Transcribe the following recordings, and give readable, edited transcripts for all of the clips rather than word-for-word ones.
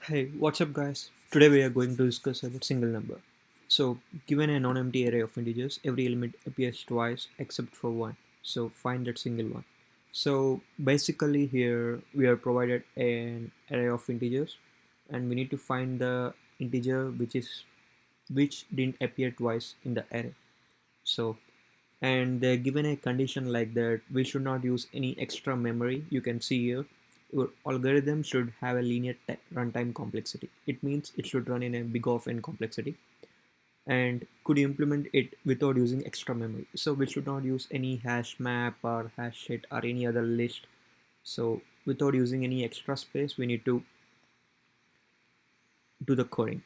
Hey, what's up guys? Today we are going to discuss about single number. So, given a non-empty array of integers, every element appears twice except for one. So, find that single one. So, basically here we are provided an array of integers and we need to find the integer which didn't appear twice in the array. So, and they're given a condition like that we should not use any extra memory. You can see here your algorithm should have a linear runtime complexity. It means it should run in a big of n complexity and could you implement it without using extra memory. So we should not use any hash map or hash set or any other list. So without using any extra space we need to do the coding.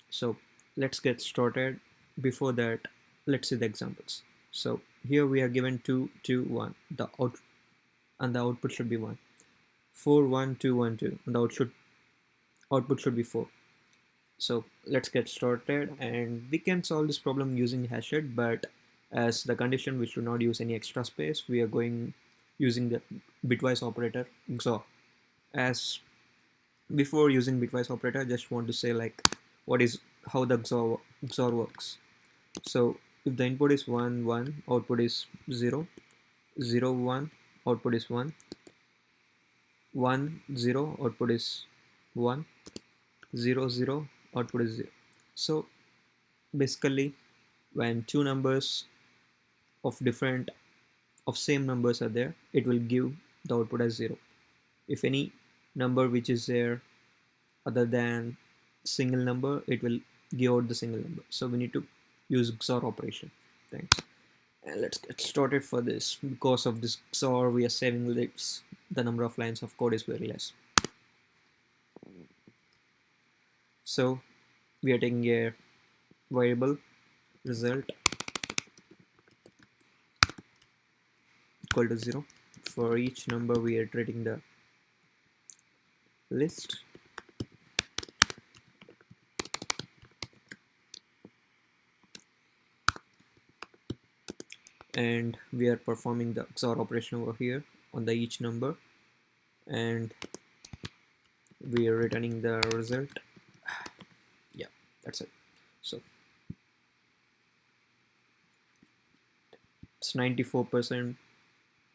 So let's get started. Before that, let's see the examples. So here we are given 2 2 1 the out and the output should be 1. 4 1 2 1 2 and the output should be 4. So let's get started and we can solve this problem using hashing, but as the condition we should not use any extra space, we are going using the bitwise operator XOR. As before using bitwise operator, I just want to say like what is how the XOR works. So if the input is 1 1, output is 0 0 1, output is 1 1 0, output is 1 0 0, output is 0. So basically when two numbers of different of same numbers are there, it will give the output as 0. If any number which is there other than single number, it will give out the single number. So we need to use XOR operation. Thanks. And let's get started for this. Because of this XOR we are saving lists. The number of lines of code is very less. So we are taking a variable result equal to 0. For each number we are iterating the list. And we are performing the XOR operation over here on the each number, and we are returning the result. Yeah, that's it. So it's 94%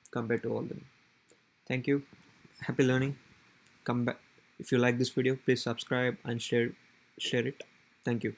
compared to all them. Thank you. Happy learning. Come back. If you like this video, please subscribe and share it. Thank you.